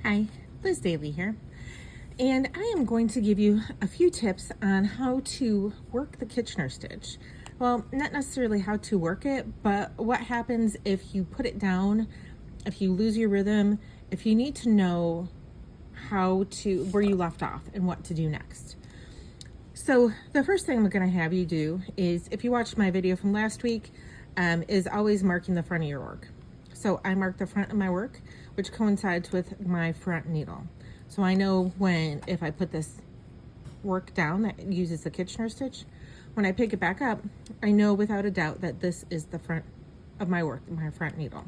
Hi, Liz Daly here, and I am going to give you a few tips on how to work the Kitchener stitch. Well, not necessarily how to work it, but what happens if you put it down, if you lose your rhythm, if you need to know where you left off and what to do next. So the first thing I'm going to have you do is, if you watched my video from last week, is always marking the front of your work. So I mark the front of my work, which coincides with my front needle. So I know if I put this work down that uses the Kitchener stitch, when I pick it back up, I know without a doubt that this is the front of my work, my front needle.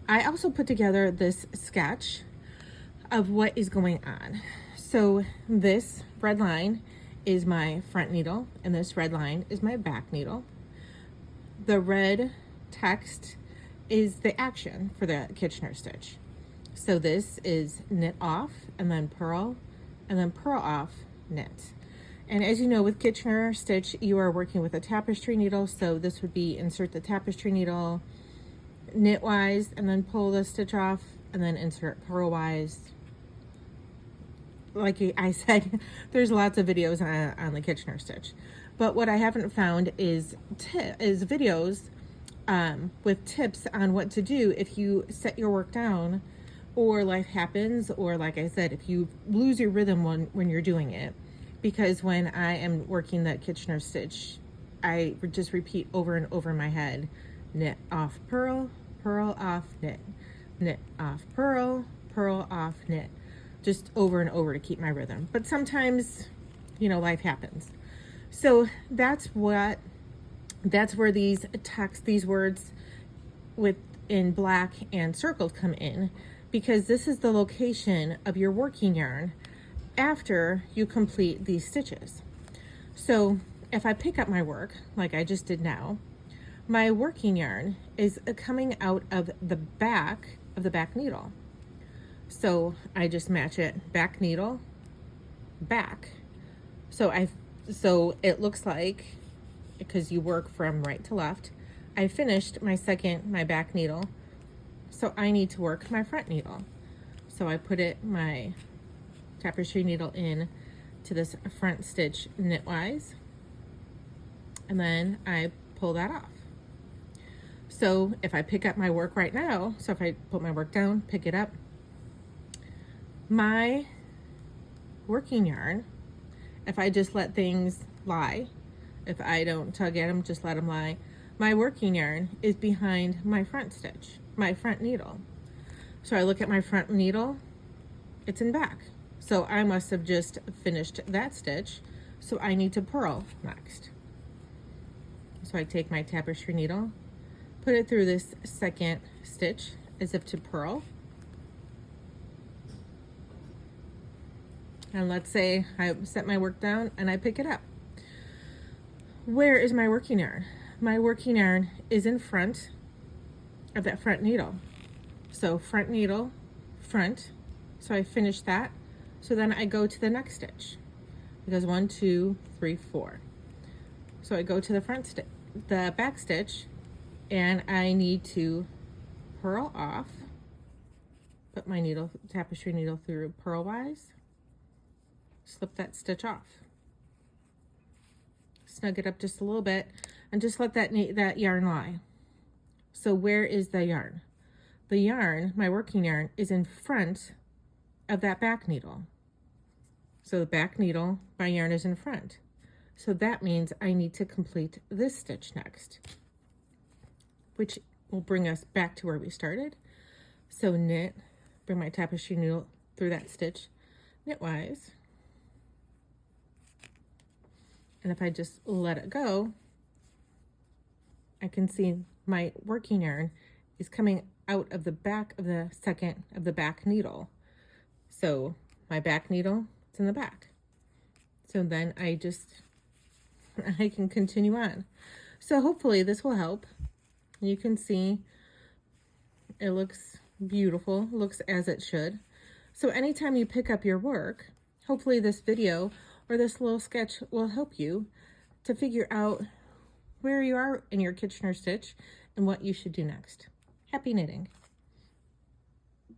I also put together this sketch of what is going on. So this red line is my front needle, and this red line is my back needle. The red text is the action for the Kitchener stitch. So this is knit off, and then purl off, knit. And as you know, with Kitchener stitch, you are working with a tapestry needle. So this would be insert the tapestry needle knitwise, and then pull the stitch off, and then insert purlwise. Like I said, there's lots of videos on the Kitchener stitch. But what I haven't found is videos with tips on what to do if you set your work down, or life happens, or like I said, if you lose your rhythm when you're doing it. Because when I am working that Kitchener stitch, I just repeat over and over in my head: knit off, purl off, knit, knit off, purl off, knit, just over and over to keep my rhythm. But sometimes, life happens. So that's where these words in black and circled come in, because this is the location of your working yarn after you complete these stitches. So if I pick up my work like I just did now, my working yarn is coming out of the back of the back needle. So I just match it, back needle, back. So it looks like, because you work from right to left, I finished my back needle. So I need to work my front needle. So I put my tapestry needle in to this front stitch knitwise, and then I pull that off. So if I pick up my work right now, so if I put my work down, pick it up, my working yarn, if I just let things lie, if I don't tug at them, just let them lie, my working yarn is behind my front stitch, my front needle. So I look at my front needle, it's in back. So I must have just finished that stitch, so I need to purl next. So I take my tapestry needle, put it through this second stitch as if to purl. And let's say I set my work down and I pick it up. Where is my working yarn? My working yarn is in front of that front needle. So front needle, front. So I finish that. So then I go to the next stitch, because 1, 2, 3, 4. So I go to the back stitch, and I need to purl off, put my tapestry needle through purlwise, slip that stitch off, snug it up just a little bit, and just let that yarn lie. So where is the yarn? The yarn, my working yarn, is in front of that back needle. So the back needle, my yarn is in front. So that means I need to complete this stitch next, which will bring us back to where we started. So knit, bring my tapestry needle through that stitch knitwise. And if I just let it go, I can see my working yarn is coming out of the back of the back needle. So my back needle, it's in the back. So then I can continue on. So hopefully this will help. You can see it looks beautiful, it looks as it should. So anytime you pick up your work, hopefully this video or this little sketch will help you to figure out where you are in your Kitchener stitch and what you should do next. Happy knitting.